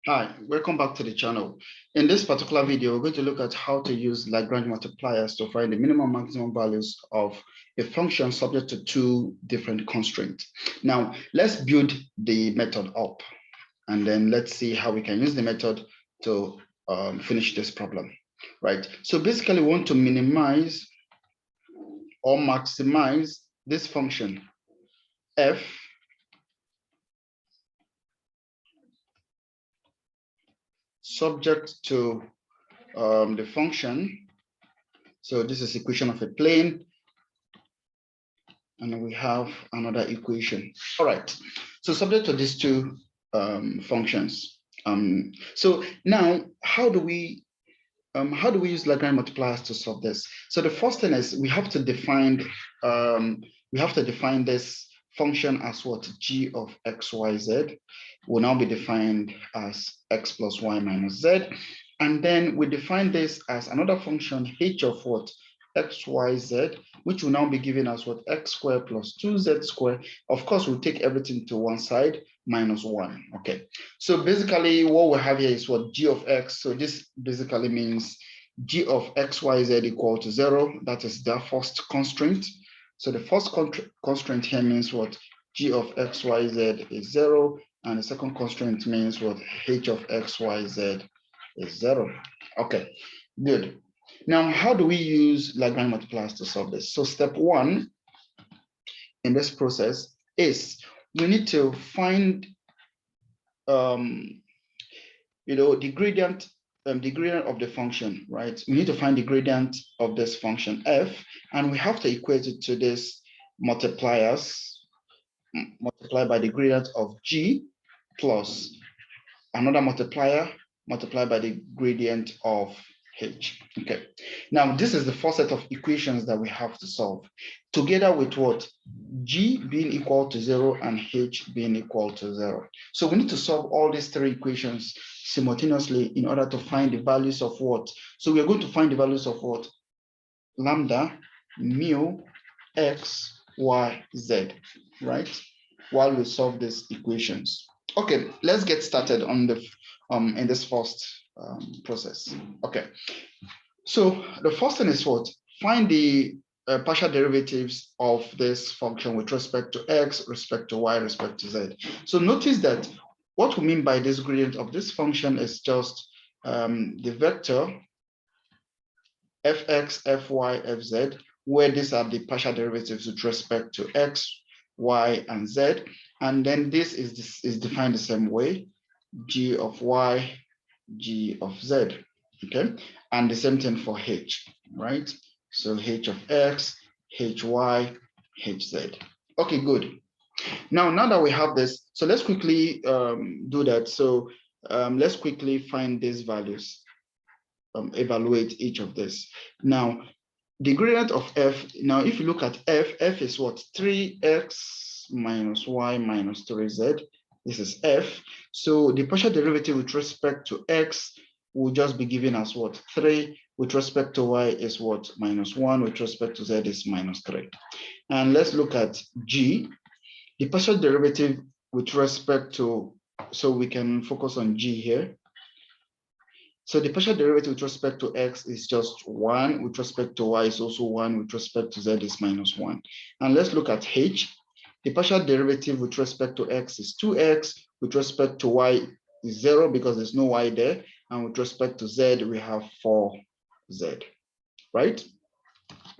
Hi, welcome back to the channel. In this particular video, we're going to look at how to use Lagrange multipliers to find the minimum maximum values of a function subject to two different constraints. Now, let's build the method up, and then let's see how we can use the method to finish this problem, right? So basically, we want to minimize or maximize this function, f subject to the function. So this is equation of a plane, and we have another equation. All right, so subject to these two functions. So now, how do we use Lagrange multipliers to solve this? So the first thing is we have to define this function as what? G of x, y, z will now be defined as x plus y minus z. And then we define this as another function, h of what? X, y, z, which will now be given as what? X squared plus 2z squared. Of course, we'll take everything to one side, minus 1. Okay, so basically what we have here is what? G of x. So this basically means g of x, y, z equal to 0. That is the first constraint. So the first constraint here means what? G of x, y, z is 0. And the second constraint means what? H of x, y, z is 0. Okay, good. Now, how do we use Lagrange multipliers to solve this? So step 1 in this process is we need to find the gradient of the function, right? We need to find the gradient of this function f, and we have to equate it to this multipliers multiplied by the gradient of g plus another multiplier multiplied by the gradient of h. Okay, now this is the first set of equations that we have to solve, together with what? G being equal to 0 and h being equal to 0. So we need to solve all these three equations simultaneously in order to find the values of what? So we are going to find the values of what? Lambda, mu, x, y, z, right? While we solve these equations. Okay, let's get started on the in this first process. Okay, so the first thing is what? Find the partial derivatives of this function with respect to x, respect to y, respect to z. So notice that what we mean by this gradient of this function is just the vector fx, fy, fz, where these are the partial derivatives with respect to x, y, and z. And then this is defined the same way, g of y, g of z, okay? And the same thing for h, right? So h of x, hy, hz. Okay, good. Now that we have this, so let's quickly do that. So let's quickly find these values, evaluate each of this. Now, the gradient of f, now if you look at f is what? 3x minus y minus 3z. This is f. So the partial derivative with respect to x will just be given as what? 3. With respect to y is what? Minus 1. With respect to z is minus 3. And let's look at g. The partial derivative with respect to, so we can focus on g here. So the partial derivative with respect to x is just 1, with respect to y is also 1, with respect to z is minus 1. And let's look at h. The partial derivative with respect to x is 2x, with respect to y is 0 because there's no y there, and with respect to z we have 4z, right?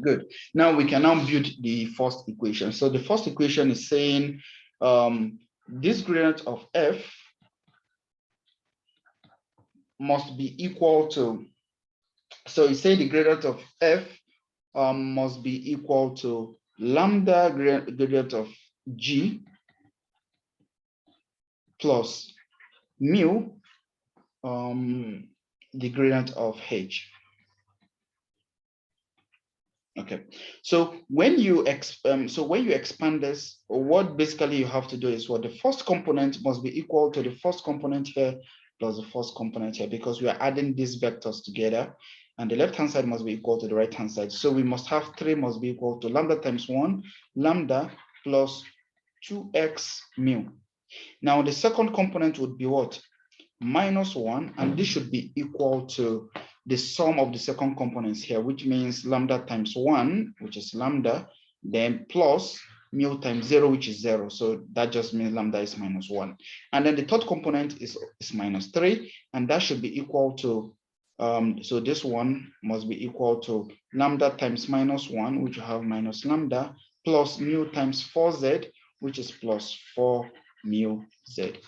Good. Now we can now build the first equation. So the first equation is saying this gradient of f must be equal to, so you say the gradient of f must be equal to lambda gradient of g plus mu the gradient of h. Okay, so when you expand this, what basically you have to do is what? The first component must be equal to the first component here plus the first component here, because we are adding these vectors together, and the left hand side must be equal to the right hand side. So we must have 3 must be equal to lambda times 1, lambda plus 2x mu. Now the second component would be what? minus 1, and this should be equal to the sum of the second components here, which means lambda times 1, which is lambda, then plus mu times 0, which is 0. So that just means lambda is minus 1. And then the third component is minus 3, and that should be equal to, so this one must be equal to lambda times minus 1, which will have minus lambda, plus mu times 4z, which is plus 4 mu z.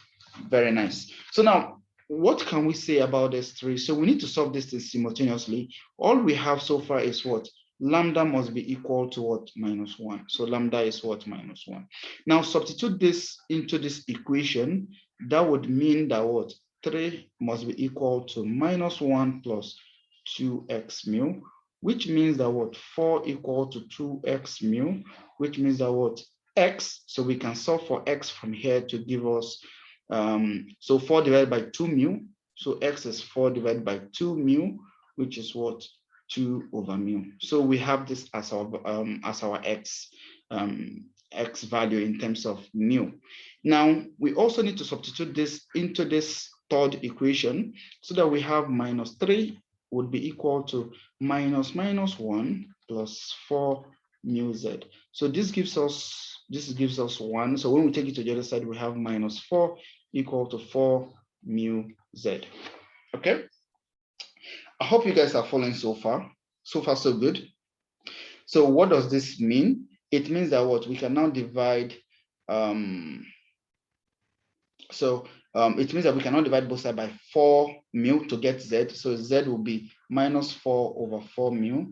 Very nice. So now, what can we say about this 3? So we need to solve this thing simultaneously. All we have so far is what? Lambda must be equal to what? Minus 1. So lambda is what? Minus 1. Now substitute this into this equation. That would mean that what? 3 must be equal to minus 1 plus 2x mu, which means that what? 4 equal to 2x mu, which means that what? X, so we can solve for x from here to give us, so 4 divided by 2 mu, so x is 4 divided by 2 mu, which is what? 2 over mu. So we have this as our x, x value in terms of mu. Now we also need to substitute this into this third equation, so that we have minus 3 would be equal to minus 1 plus 4 mu z. So this gives us 1. So when we take it to the other side, we have minus 4 equal to 4 mu z. Okay, I hope you guys are following so far. So far, so good. So what does this mean? It means that what? We can now divide, it means that we can now divide both sides by 4 mu to get z. So z will be minus 4 over 4 mu,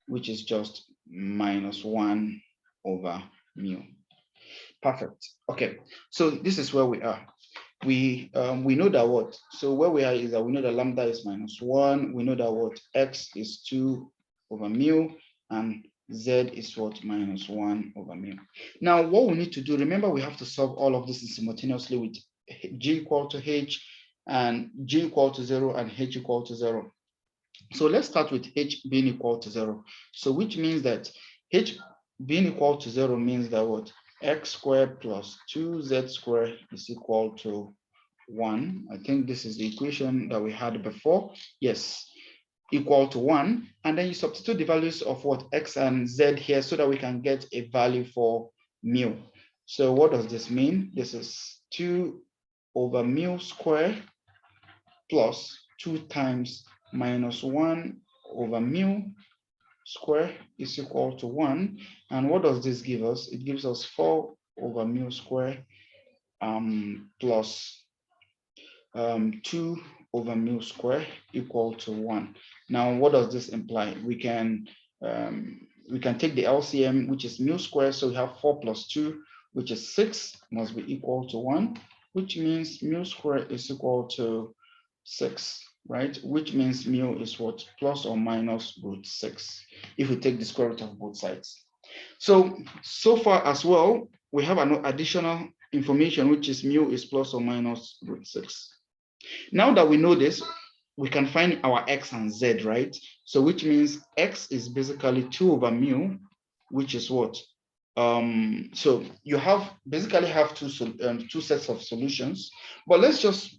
which is just minus 1 over mu. Perfect. Okay, so this is where we are. We know that what? So where we are is that we know that lambda is minus 1. We know that what? X is 2 over mu, and z is what? Minus 1 over mu. Now what we need to do, remember we have to solve all of this simultaneously with g equal to h, and g equal to 0, and h equal to 0. So let's start with h being equal to 0. So which means that h being equal to 0 means that what? X squared plus 2z squared is equal to 1. I think this is the equation that we had before. Yes, equal to 1. And then you substitute the values of what? X and z here, so that we can get a value for mu. So what does this mean? This is 2 over mu squared plus 2 times minus 1 over mu square is equal to 1. And what does this give us? It gives us 4 over mu square plus 2 over mu square equal to 1. Now what does this imply? We can take the LCM, which is mu square. So we have 4 plus 2, which is 6, must be equal to 1, which means mu square is equal to 6, right? Which means mu is what? Plus or minus root 6, if we take the square root of both sides. So far as well, we have an additional information, which is mu is plus or minus root 6. Now that we know this, we can find our x and z, right? So which means x is basically 2 over mu, which is what? So you basically have two sets of solutions, but let's just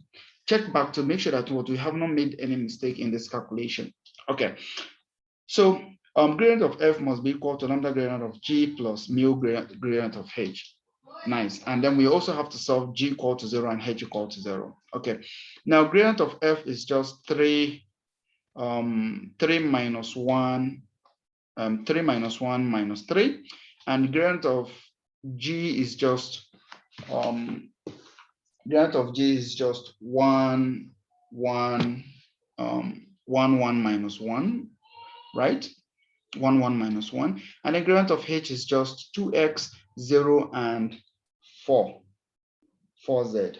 check back to make sure that what we have not made any mistake in this calculation. Okay, so gradient of f must be equal to lambda gradient of g plus mu gradient of h. Nice. And then we also have to solve g equal to 0 and h equal to 0. Okay, now gradient of f is just 3 minus 1 minus 3, and gradient of g is just 1 minus 1, right? 1 minus 1, and the gradient of h is just 2x 0 and 4z.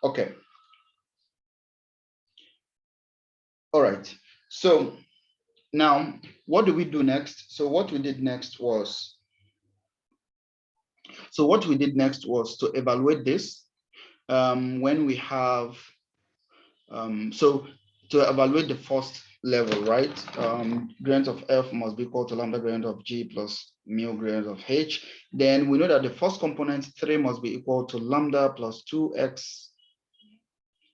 Okay, all right. So now what do we do next? So what we did next was to evaluate this when we have so to evaluate the first level, right? Gradient of f must be equal to lambda gradient of g plus mu gradient of h. Then we know that the first component 3 must be equal to lambda plus 2x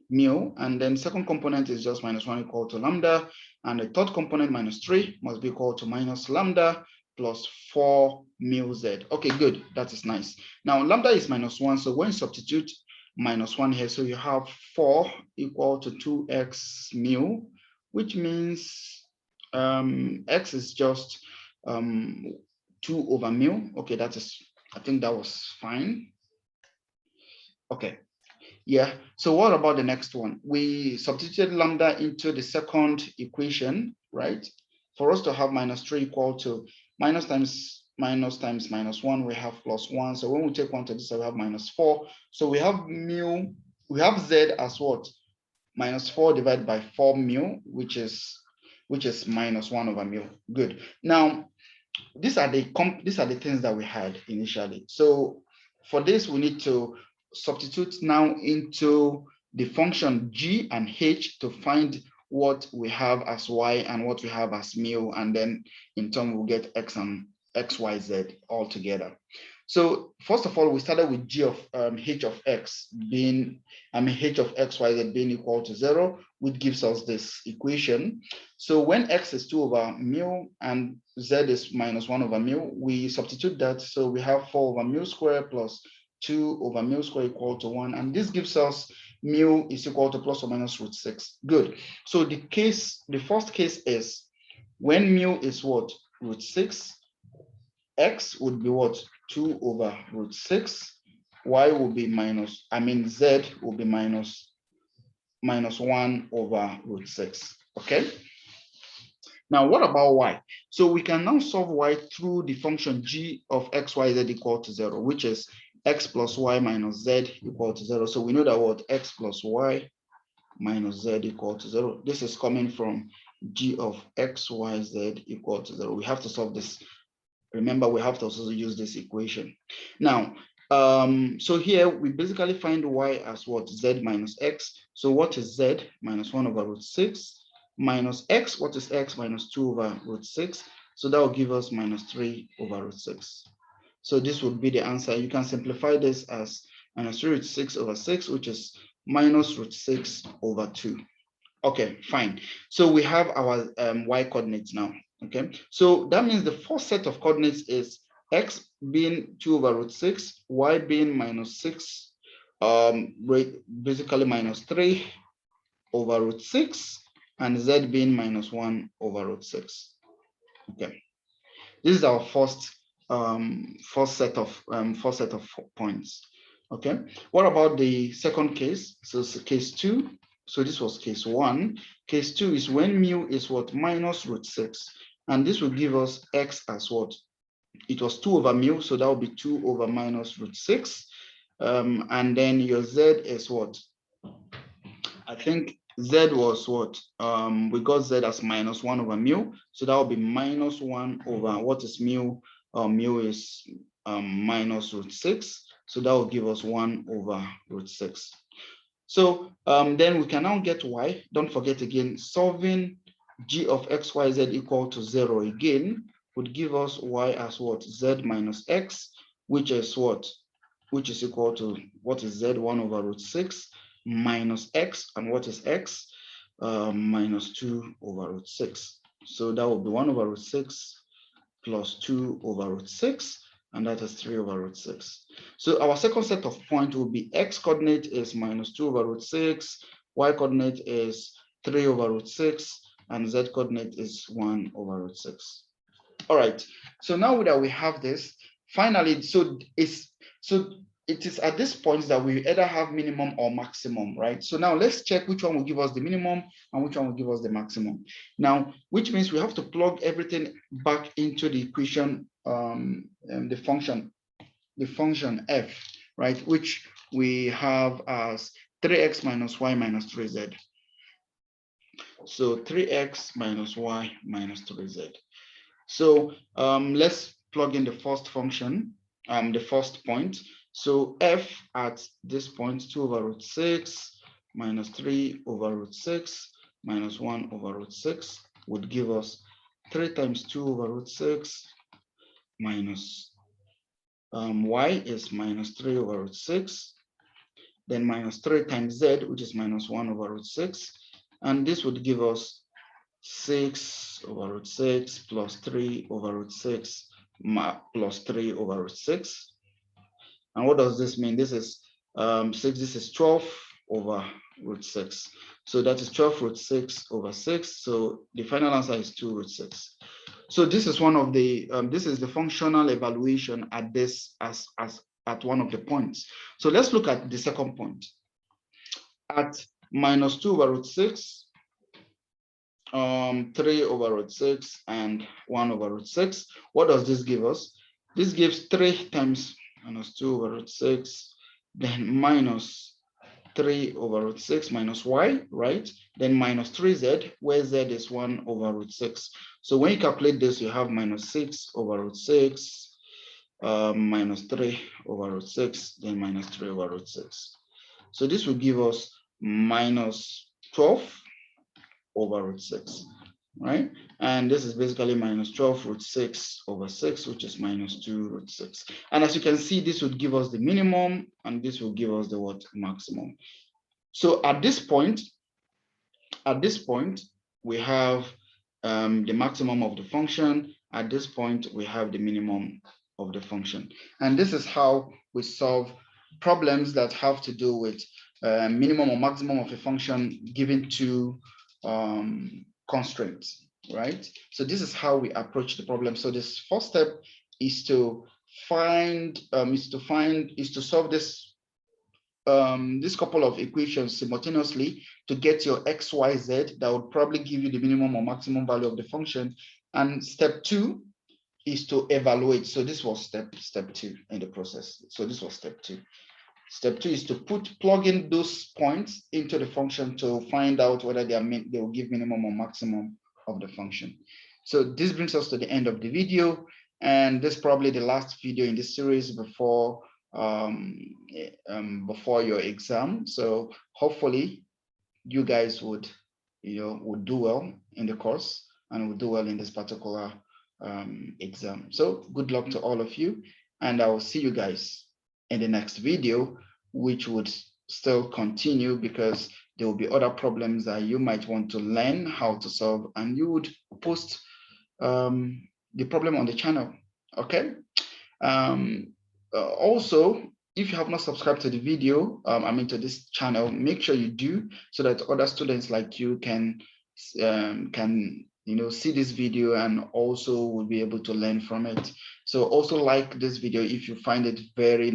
mu, and then second component is just -1 equal to lambda, and the third component -3 must be equal to minus lambda plus 4 mu z. Okay, good, that is nice. Now lambda is -1, so when you substitute -1 here, so you have 4 equal to 2x mu, which means x is just 2 over mu. Okay, that is, I think that was fine. Okay, yeah, so what about the next one? We substituted lambda into the second equation, right? For us to have -3 equal to minus times -1, we have +1. So when we take 1 to this side, we have -4. So we have mu, we have z as what? -4 divided by 4 mu, which is -1 over mu. Good. Now, these are the things that we had initially. So for this, we need to substitute now into the function g and h to find what we have as y and what we have as mu, and then in turn we'll get x and x, y, z all together. So first of all, we started with g of h of x being, h of x, y, z being equal to 0, which gives us this equation. So when x is 2 over mu and z is -1 over mu, we substitute that. So we have 4 over mu square plus 2 over mu square equal to 1. And this gives us mu is equal to ±√6. Good. So the first case is when mu is what? √6, x would be what? 2 over √6, y will be z will be -1 over √6. Okay. Now, what about y? So we can now solve y through the function g of x, y, z equal to 0, which is x plus y minus z equal to 0. So we know that what? X plus y minus z equal to 0. This is coming from g of x, y, z equal to 0. We have to solve this. Remember, we have to also use this equation. Now, so here we basically find y as what? Z minus x. So what is z? -1 over √6 minus x. What is x? -2 over √6. So that will give us -3 over √6. So this would be the answer. You can simplify this as -3 √6 over 6, which is -√6 over 2. Okay, fine. So we have our y coordinates now. Okay, so that means the first set of coordinates is x being 2 over √6, y being -6, basically -3 over √6, and z being -1 over √6. Okay, this is our first set of points. Okay, what about the second case? So it's case 2. So this was case 1. Case 2 is when mu is what? -√6, and this will give us x as what? It was 2 over mu, so that will be 2 over -√6, and then your z is what? I think z was what? We got z as -1 over mu, so that will be -1 over, what is mu? Mu is -√6, so that will give us 1 over √6. So then we can now get y. Don't forget again, solving g of x, y, z equal to 0 again would give us y as what? Z minus x, which is what? Which is equal to, what is z? 1 over √6 minus x, and what is x? -2 over √6. So that will be 1 over √6 plus 2 over √6, and that is 3 over √6. So our second set of points will be x coordinate is -2 over √6, y coordinate is 3 over √6, and z coordinate is 1 over √6. All right, so now that we have this, finally, so it is at this point that we either have minimum or maximum, right? So now let's check which one will give us the minimum and which one will give us the maximum. Now, which means we have to plug everything back into the equation, the function f, right? Which we have as 3x minus y minus 3z. So 3x minus y minus 3z. So let's plug in the first function, the first point. So f at this point, 2 over √6 minus 3 over √6 minus 1 over √6 would give us 3 times 2 over √6 minus y is -3 over √6. then minus 3 times z, which is minus 1 over root 6. And this would give us 6 over root 6 plus 3 over root 6 plus 3 over root 6. And what does this mean? This is 6, this is 12 over root 6. So that is 12 root 6 over 6. So the final answer is 2 root 6. So this is one of the, this is the functional evaluation at this, at one of the points. So let's look at the second point. At minus 2 over root 6, 3 over root 6, and 1 over root 6. What does this give us? This gives 3 times minus 2 over root 6, then minus 3 over root 6 minus y, right? Then minus 3z, where z is 1 over root 6. So when you calculate this, you have minus 6 over root 6, minus 3 over root 6, then minus 3 over root 6. So this will give us minus 12 over root 6, right? And this is basically minus 12 root 6 over 6, which is minus 2 root 6. And as you can see, this would give us the minimum, and this will give us the what? Maximum. So at this point, we have the maximum of the function. At this point, we have the minimum of the function. And this is how we solve problems that have to do with minimum or maximum of a function given two constraints, right? So this is how we approach the problem. So this first step is to find, is to solve this couple of equations simultaneously to get your x, y, z that would probably give you the minimum or maximum value of the function. And step 2 is to evaluate. So this was step 2 in the process. So this was step 2. Step 2 is to plug in those points into the function to find out whether they will give minimum or maximum of the function. So this brings us to the end of the video, and this is probably the last video in this series before your exam. So hopefully you guys would do well in the course and would do well in this particular exam. So good luck to all of you, and I will see you guys in the next video, which would still continue because there will be other problems that you might want to learn how to solve, and you would post the problem on the channel. Okay. Also, if you have not subscribed to the video, to this channel, make sure you do, so that other students like you can see this video and also will be able to learn from it. So also like this video if you find it very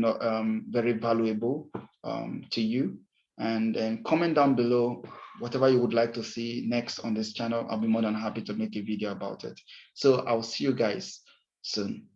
valuable to you, and then comment down below whatever you would like to see next on this channel. I'll be more than happy to make a video about it. So I'll see you guys soon.